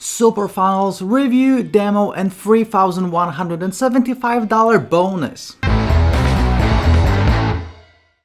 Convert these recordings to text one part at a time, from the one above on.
SuperFunnels review, demo, and $3,175 bonus.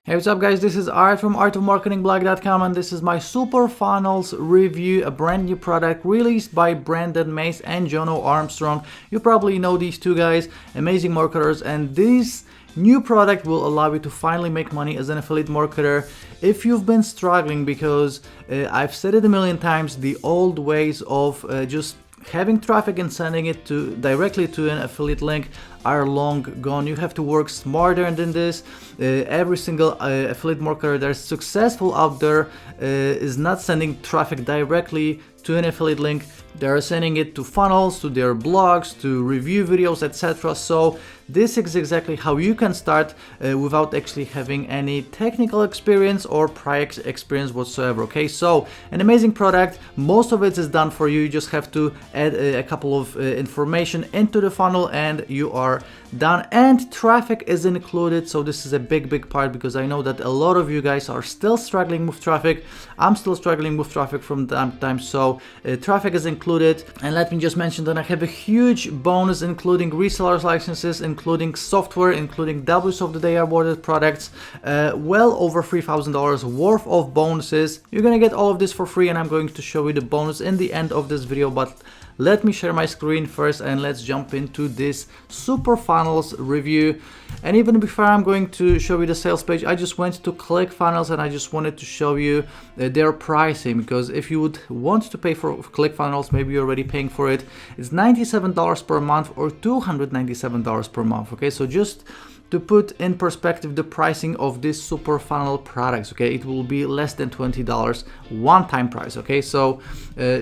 Hey, what's up guys, this is Art from artofmarketingblog.com and this is my SuperFunnels review, a brand new product released by Brendan Mace and Jono Armstrong. You probably know these two guys, amazing marketers, and this new product will allow you to finally make money as an affiliate marketer. If you've been struggling, because I've said it a million times, the old ways of just having traffic and sending it directly to an affiliate link are long gone. You have to work smarter than this. Every single affiliate marketer that's successful out there is not sending traffic directly to an affiliate link. They're sending it to funnels, to their blogs, to review videos, etc. So this is exactly how you can start without actually having any technical experience or prior experience whatsoever. Okay, so an amazing product. Most of it is done for you. You just have to add a couple of information into the funnel and you are done, and traffic is included. So this is a big part, because I know that a lot of you guys are still struggling with traffic. I'm still struggling with traffic from time to time, so traffic is included. And let me just mention that I have a huge bonus, including resellers licenses, including software, including W's of the Day awarded products, well over $3,000 worth of bonuses. You're gonna get all of this for free, and I'm going to show you the bonus in the end of this video, but let me share my screen first and let's jump into this SuperFunnels review. And even before I'm going to show you the sales page, I just went to ClickFunnels and I just wanted to show you their pricing, because if you would want to pay for ClickFunnels, maybe you're already paying for it, it's $97 per month or $297 per month. Okay, so just to put in perspective the pricing of this SuperFunnel products, okay, it will be less than $20 one-time price. Okay, so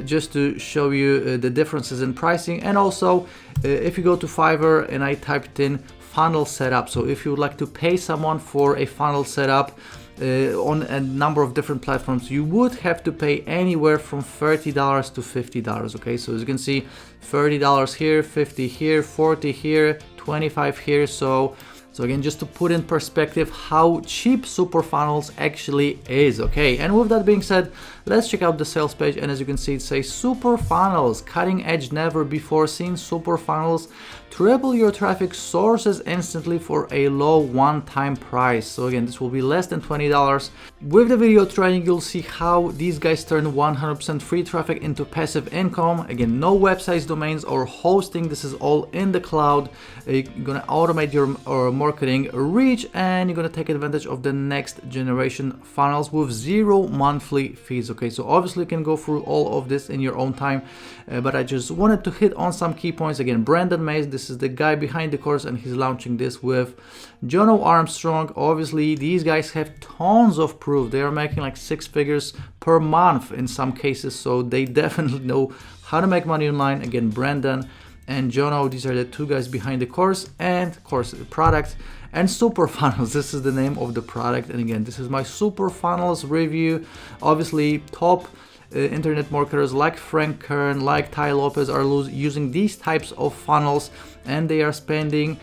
just to show you the differences in pricing. And also if you go to Fiverr and I typed in funnel setup, so if you would like to pay someone for a funnel setup on a number of different platforms, you would have to pay anywhere from $30 to $50. Okay, so as you can see, $30 here, $50 here, $40 here, $25 here. So again, just to put in perspective how cheap SuperFunnels actually is. Okay, and with that being said, let's check out the sales page. And as you can see, it says SuperFunnels, cutting edge, never before seen SuperFunnels. Triple your traffic sources instantly for a low one-time price. So again, this will be less than $20. With the video training, you'll see how these guys turn 100% free traffic into passive income. Again, no websites, domains, or hosting. This is all in the cloud. You're gonna automate your marketing reach, and you're gonna take advantage of the next generation funnels with zero monthly fees. Okay, so obviously you can go through all of this in your own time, but I just wanted to hit on some key points. Again, Brendan Mace, this is the guy behind the course, and he's launching this with Jono Armstrong. Obviously these guys have tons of proof. They are making like 6 figures per month in some cases, so they definitely know how to make money online. Again, Brendan and Jono, these are the two guys behind the course, and of course the product. And SuperFunnels, this is the name of the product. And again, this is my SuperFunnels review. Obviously top internet marketers like Frank Kern, like Ty Lopez are using these types of funnels, and they are spending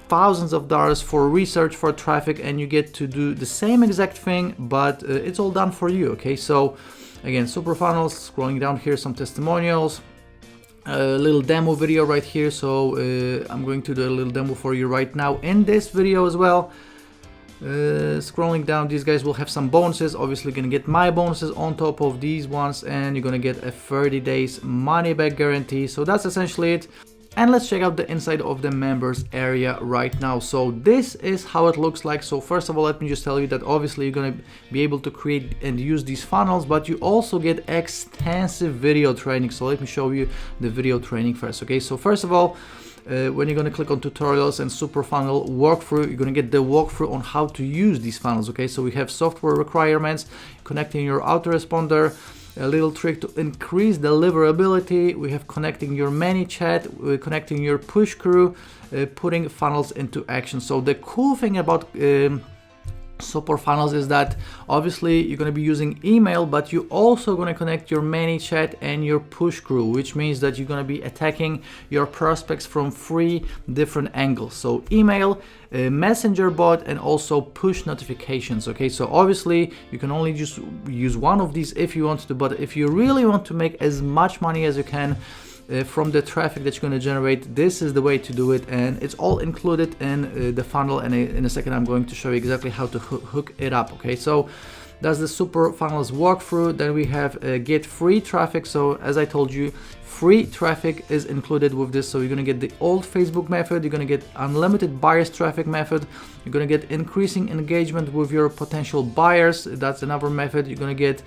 thousands of dollars for research, for traffic, and you get to do the same exact thing, but it's all done for you. Okay, so again, SuperFunnels, scrolling down here, some testimonials, a little demo video right here. So I'm going to do a little demo for you right now in this video as well. Scrolling down, these guys will have some bonuses. Obviously gonna get my bonuses on top of these ones, and you're gonna get a 30 days money back guarantee. So that's essentially it. And let's check out the inside of the members area right now. So this is how it looks like. So first of all, let me just tell you that obviously you're gonna be able to create and use these funnels, but you also get extensive video training. So let me show you the video training first. Okay, so first of all, when you're going to click on tutorials and SuperFunnel walkthrough, you're going to get the walkthrough on how to use these funnels. Okay, so we have software requirements, connecting your autoresponder, a little trick to increase deliverability. We have connecting your ManyChat, connecting your push crew, putting funnels into action. So the cool thing about SuperFunnels is that obviously you're going to be using email, but you're also going to connect your ManyChat and your push crew, which means that you're going to be attacking your prospects from 3 different angles. So email, messenger bot, and also push notifications. Okay, so obviously you can only just use one of these if you want to, but if you really want to make as much money as you can from the traffic that you're going to generate, this is the way to do it, and it's all included in the funnel, and in a second I'm going to show you exactly how to hook it up. Okay, so that's the SuperFunnels walkthrough. Then we have get free traffic. So as I told you, free traffic is included with this. So you're going to get the old Facebook method, you're going to get unlimited buyers traffic method, you're going to get increasing engagement with your potential buyers, that's another method. You're going to get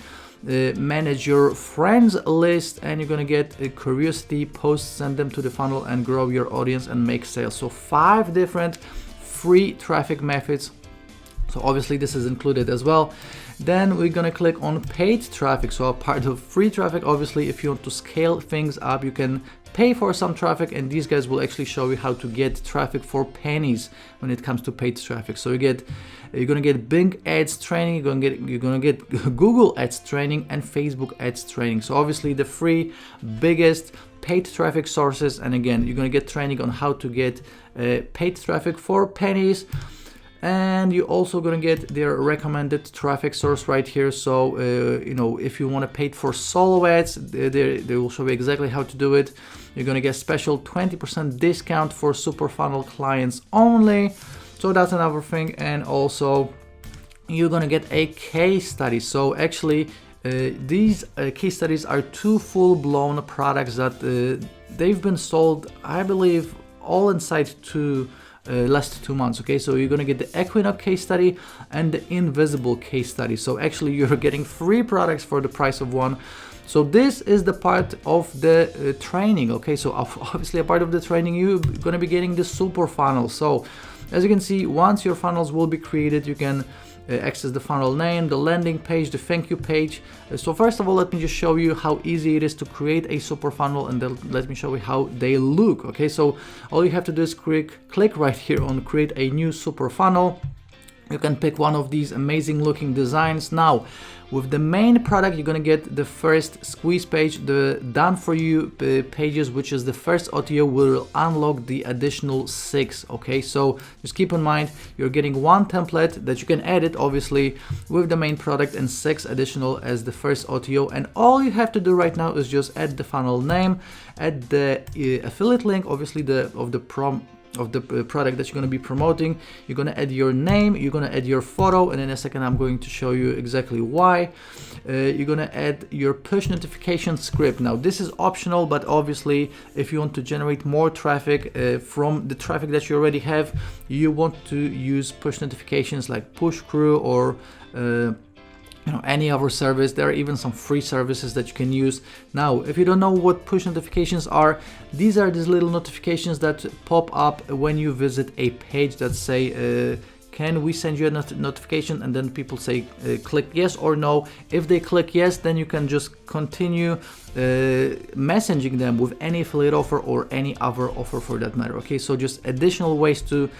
manage your friends list, and you're going to get a curiosity posts, send them to the funnel and grow your audience and make sales. So 5 different free traffic methods. So obviously this is included as well. Then we're going to click on paid traffic. So a part of free traffic, obviously if you want to scale things up, you can pay for some traffic, and these guys will actually show you how to get traffic for pennies when it comes to paid traffic. So you're gonna get Bing ads training, you're gonna get Google ads training, and Facebook ads training. So obviously the 3 biggest paid traffic sources, and again you're gonna get training on how to get paid traffic for pennies. And you're also gonna get their recommended traffic source right here. So you know, if you want to pay for solo ads, they will show you exactly how to do it. You're gonna get special 20% discount for SuperFunnel clients only. So that's another thing. And also you're gonna get a case study. So actually these case studies are 2 full-blown products that they've been sold, I believe, all inside last 2 months. Okay, so you're gonna get the Equinox case study and the Invisible case study. So actually you're getting 3 products for the price of 1. So this is the part of the training. Okay, so obviously a part of the training, you're gonna be getting the SuperFunnels. So as you can see, once your funnels will be created, you can access the funnel name, the landing page, the thank you page. So first of all, let me just show you how easy it is to create a SuperFunnel, and then let me show you how they look. Okay, so all you have to do is click right here on create a new SuperFunnel. You can pick one of these amazing looking designs. Now with the main product, you're gonna get the first squeeze page, the done for you pages, which is the first OTO will unlock the additional 6. Okay, so just keep in mind you're getting 1 template that you can edit obviously with the main product, and 6 additional as the first OTO. And all you have to do right now is just add the funnel name, add the affiliate link, obviously of the product that you're going to be promoting. You're going to add your name, you're going to add your photo, and in a second I'm going to show you exactly why. You're going to add your push notification script. Now this is optional, but obviously if you want to generate more traffic from the traffic that you already have, you want to use push notifications like Push Crew or any other service. There are even some free services that you can use. Now, if you don't know what push notifications are, these are these little notifications that pop up when you visit a page that say, can we send you a notification? And then people say, click yes or no. If they click yes, then you can just continue messaging them with any affiliate offer or any other offer for that matter. Okay, so just additional ways to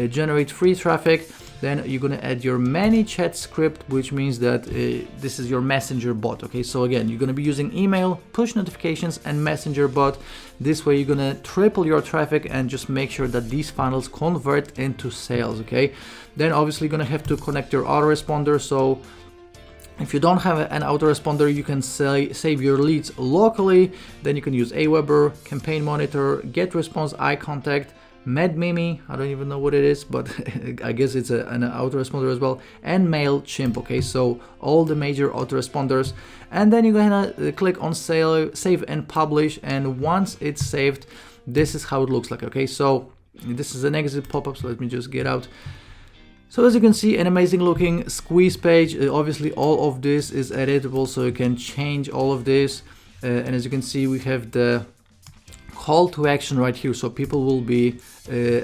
generate free traffic. Then you're gonna add your ManyChat script, which means that this is your messenger bot. Okay, so again, you're gonna be using email, push notifications, and messenger bot. This way you're gonna triple your traffic and just make sure that these funnels convert into sales. Okay, then obviously you're gonna have to connect your autoresponder. So if you don't have an autoresponder, you can save your leads locally. Then you can use Aweber, Campaign Monitor, Get Response, Eye Contact, MedMimi, I don't even know what it is, but I guess it's an autoresponder as well, and MailChimp. Okay, so all the major autoresponders. And then you're gonna click on save and publish, and once it's saved, this is how it looks like. Okay, so this is an exit pop-up, so let me just get out. So as you can see, an amazing looking squeeze page. Obviously all of this is editable, so you can change all of this. And as you can see, we have the call to action right here, so people will be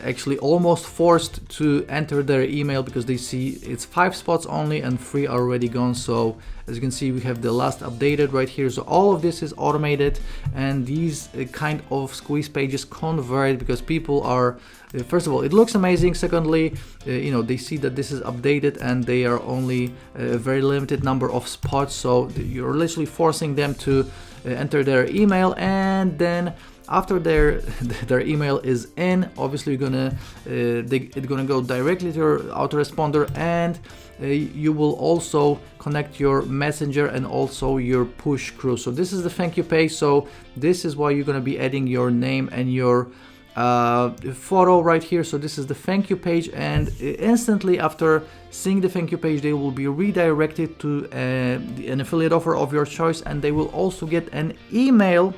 actually almost forced to enter their email because they see it's 5 spots only and 3 are already gone. So as you can see, we have the last updated right here. So all of this is automated, and these kind of squeeze pages convert because people are first of all, it looks amazing. Secondly, you know, they see that this is updated and they are only a very limited number of spots, so you're literally forcing them to enter their email, and then after their email is in, obviously you're gonna it's gonna go directly to your autoresponder, and you will also connect your messenger and also your push crew. So this is the thank you page. So this is why you're gonna be adding your name and your photo right here. So this is the thank you page, and instantly after seeing the thank you page, they will be redirected to an affiliate offer of your choice, and they will also get an email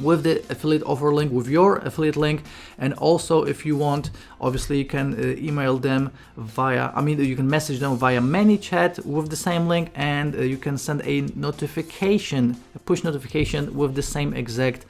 with the affiliate offer link, with your affiliate link. And also, if you want, obviously you can email them via, you can message them via ManyChat with the same link, and you can send a notification, a push notification with the same exact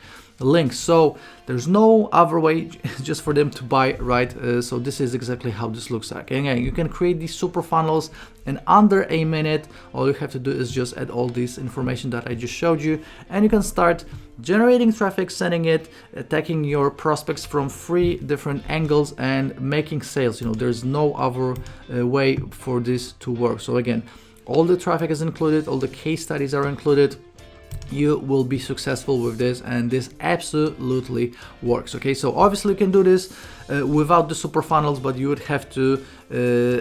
link. So there's no other way just for them to buy, right? So this is exactly how this looks like. And again, you can create these super funnels in under a minute. All you have to do is just add all this information that I just showed you, and you can start generating traffic, sending it, attacking your prospects from 3 different angles, and making sales. You know, there's no other way for this to work. So again, all the traffic is included, all the case studies are included. You will be successful with this, and this absolutely works. Okay, so obviously you can do this without the super funnels, but you would have to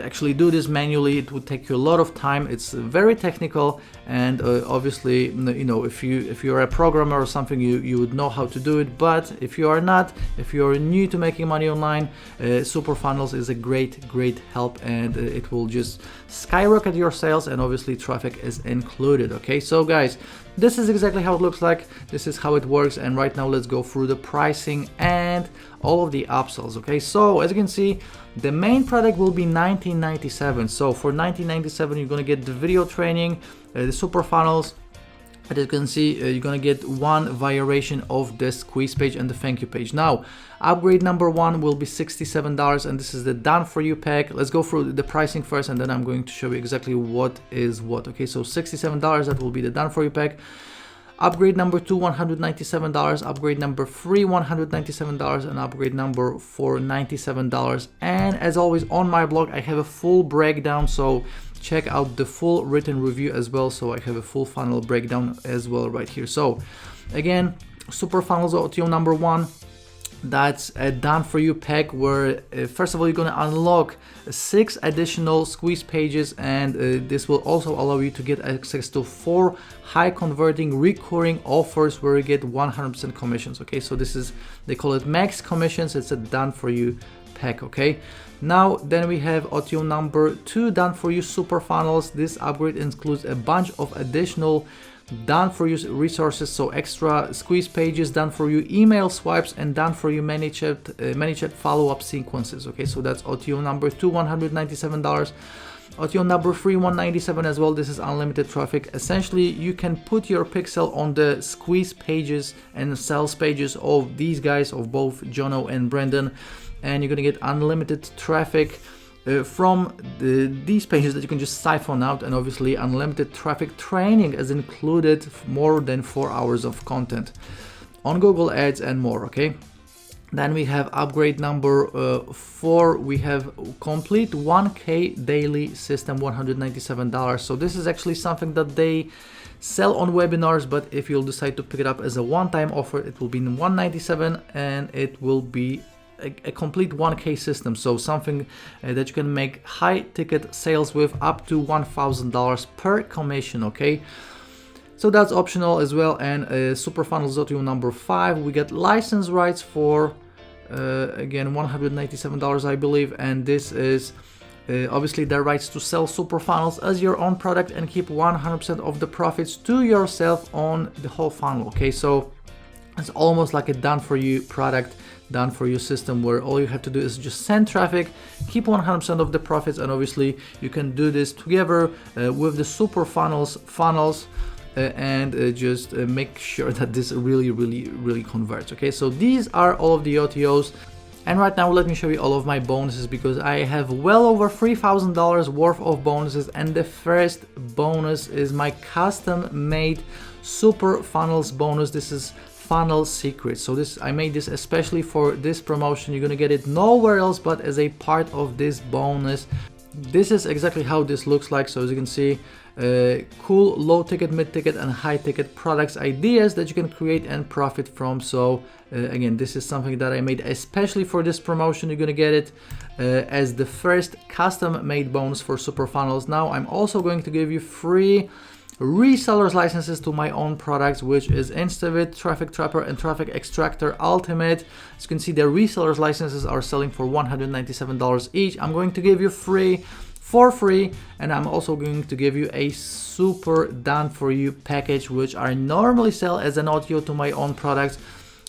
actually do this manually. It would take you a lot of time. It's very technical, and obviously, you know, if you're a programmer or something, you would know how to do it. But if you are not, if you're new to making money online, super funnels is a great help, and it will just skyrocket your sales, and obviously traffic is included. Okay, so guys, this is exactly how it looks like. This is how it works, and right now let's go through the pricing and all of the upsells. Okay, so as you can see, the main product will be $19.97. So for $19.97, you're gonna get the video training, the super funnels. As you can see, you're gonna get 1 variation of the squeeze page and the thank you page. Now, upgrade number 1 will be $67, and this is the done for you pack. Let's go through the pricing first, and then I'm going to show you exactly what is what. Okay, so $67, that will be the done for you pack. Upgrade number 2, $197. Upgrade number 3, $197, and upgrade number 4, $97. And as always, on my blog, I have a full breakdown, so check out the full written review as well. So I have a full funnel breakdown as well right here. So again, super funnels OTO number 1. That's a done for you pack where first of all, you're going to unlock 6 additional squeeze pages, and this will also allow you to get access to 4 high converting recurring offers where you get 100% commissions. Okay, so this is, they call it max commissions. It's a done for you pack. Okay, now then we have OTO number 2, done for you super funnels. This upgrade includes a bunch of additional done for you resources, so extra squeeze pages, done for you email swipes, and done for you ManyChat follow-up sequences. Okay, so that's OTO number 2, $197. OTO number 3, $197 as well. This is unlimited traffic. Essentially, you can put your pixel on the squeeze pages and sales pages of these guys, of both Jono and Brendan, and you're gonna get unlimited traffic from these pages that you can just siphon out, and obviously unlimited traffic training is included, more than 4 hours of content on Google Ads and more. Okay, then we have upgrade number 4. We have complete 1K daily system, $197. So this is actually something that they sell on webinars, but if you'll decide to pick it up as a one-time offer, it will be $197, and it will be a complete 1K system, so something that you can make high ticket sales with, up to $1,000 per commission. Okay, so that's optional as well. And super funnels OTO number 5, we get license rights for again $197, I believe, and this is obviously the rights to sell super funnels as your own product and keep 100% of the profits to yourself on the whole funnel. Okay, so it's almost like a done for you product, done for you system, where all you have to do is just send traffic, keep 100% of the profits, and obviously you can do this together with the super funnels and just make sure that this really converts. Okay, so these are all of the OTOs. And right now let me show you all of my bonuses, because I have well over $3,000 worth of bonuses, and the first bonus is my custom made SuperFunnels bonus. This is funnel secret. So I made this especially for this promotion. You're gonna get it nowhere else but as a part of this bonus. This is exactly how this looks like. So as you can see, cool low ticket, mid ticket and high ticket products ideas that you can create and profit from. So again, this is something that I made especially for this promotion. You're gonna get it as the first custom made bonus for SuperFunnels. Now I'm also going to give you free resellers licenses to my own products, which is Instavit, Traffic Trapper and Traffic Extractor Ultimate. As you can see, the resellers licenses are selling for $197 each. I'm going to give you for free, and I'm also going to give you a super done for you package, which I normally sell as an OTO to my own products.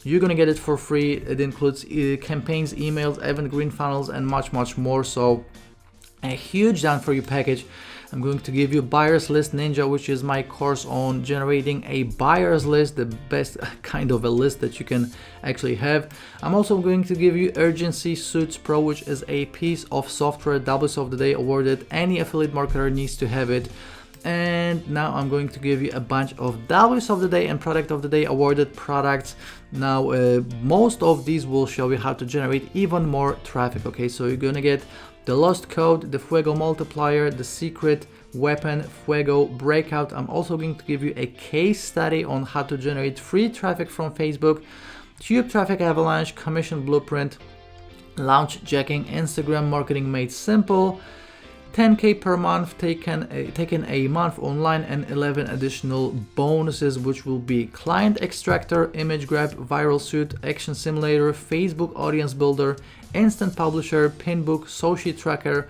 You're gonna get it for free. It includes campaigns, emails, event green funnels and much more. So a huge done for you package. I'm going to give you Buyers List Ninja, which is my course on generating a buyers list, the best kind of a list that you can actually have. I'm also going to give you Urgency Suits Pro, which is a piece of software, W's of the Day awarded. Any affiliate marketer needs to have it. And now I'm going to give you a bunch of W's of the Day and Product of the Day awarded products. Now most of these will show you how to generate even more traffic. Okay, so you're gonna get the Lost Code, the Fuego Multiplier, the Secret Weapon, Fuego Breakout. I'm also going to give you a case study on how to generate free traffic from Facebook, Tube Traffic Avalanche, Commission Blueprint, Launch Jacking, Instagram Marketing Made Simple, 10K per month taken a month online, and 11 additional bonuses, which will be Client Extractor, Image Grab, Viral Suite, Action Simulator, Facebook Audience Builder, Instant Publisher, Pinbook, Social Tracker,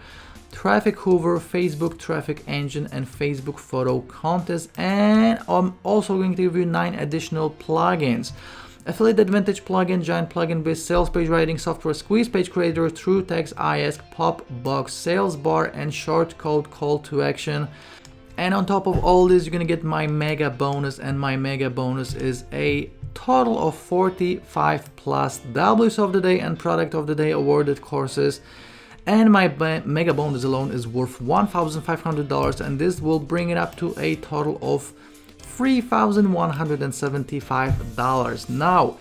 Traffic Hoover, Facebook Traffic Engine and Facebook Photo Contest. And I'm also going to give you 9 additional plugins. Affiliate Advantage plugin, Giant Plugin Biz, Sales Page Writing Software, Squeeze Page Creator, True Text, iAsk, Pop Box, Sales Bar and Short Code Call to Action. And on top of all this, you're gonna get my mega bonus, and my mega bonus is a total of 45 plus W's of the Day and Product of the Day awarded courses. And my mega bonus alone is worth $1,500, and this will bring it up to a total of $3,175. Now,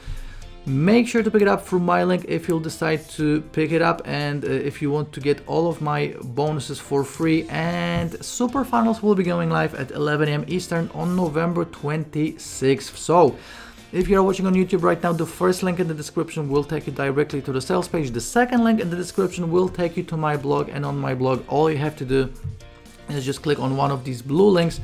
make sure to pick it up through my link if you'll decide to pick it up, and if you want to get all of my bonuses for free. And SuperFunnels will be going live at 11 a.m. Eastern on November 26th. So if you're watching on YouTube right now, the first link in the description will take you directly to the sales page. The second link in the description will take you to my blog, and on my blog all you have to do is just click on one of these blue links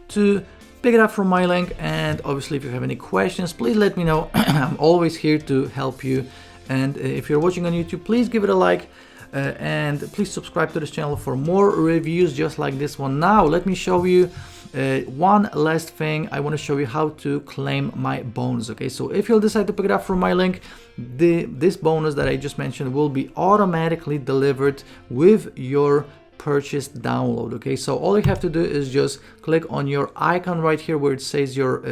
to pick it up from my link. And obviously if you have any questions, please let me know. I'm always here to help you. And if you're watching on YouTube, please give it a like, and please subscribe to this channel for more reviews just like this one. Now let me show you one last thing. I want to show you how to claim my bonus. Okay, so if you'll decide to pick it up from my link, this bonus that I just mentioned will be automatically delivered with your purchase download. Okay, so all you have to do is just click on your icon right here where it says your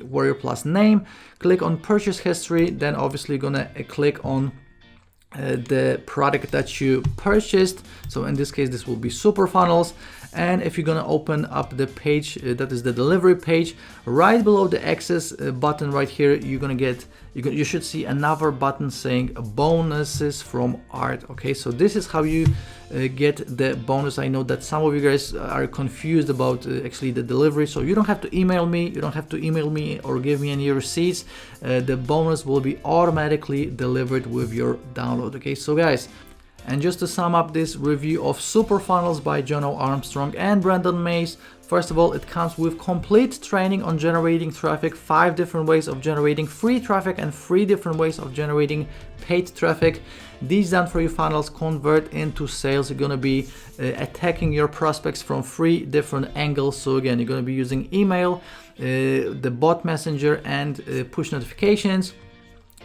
Warrior Plus name, click on purchase history, then obviously you're gonna click on the product that you purchased. So in this case this will be SuperFunnels. And if you're gonna open up the page that is the delivery page, right below the access button right here, you should see another button saying bonuses from Art. Okay, so this is how you get the bonus. I know that some of you guys are confused about actually the delivery, so you don't have to email me, or give me any receipts. The bonus will be automatically delivered with your download. Okay, so guys, and just to sum up this review of SuperFunnels by Jono Armstrong and Brendan Mace, first of all, it comes with complete training on generating traffic, 5 different ways of generating free traffic and 3 different ways of generating paid traffic. These done for you funnels convert into sales. You're gonna be attacking your prospects from 3 different angles. So again, you're gonna be using email, the bot messenger and push notifications.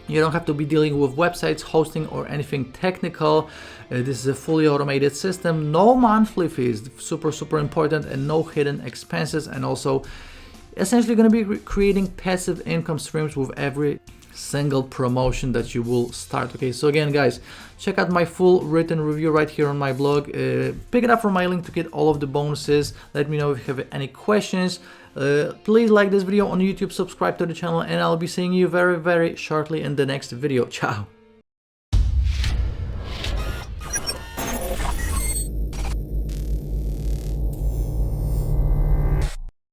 You don't have to be dealing with websites, hosting or anything technical. This is a fully automated system, no monthly fees, super important, and no hidden expenses. And also essentially going to be creating passive income streams with every single promotion that you will start. Okay, so again guys, check out my full written review right here on my blog. Pick it up from my link to get all of the bonuses. Let me know if you have any questions. Please like this video on YouTube, subscribe to the channel, and I'll be seeing you very shortly in the next video. Ciao.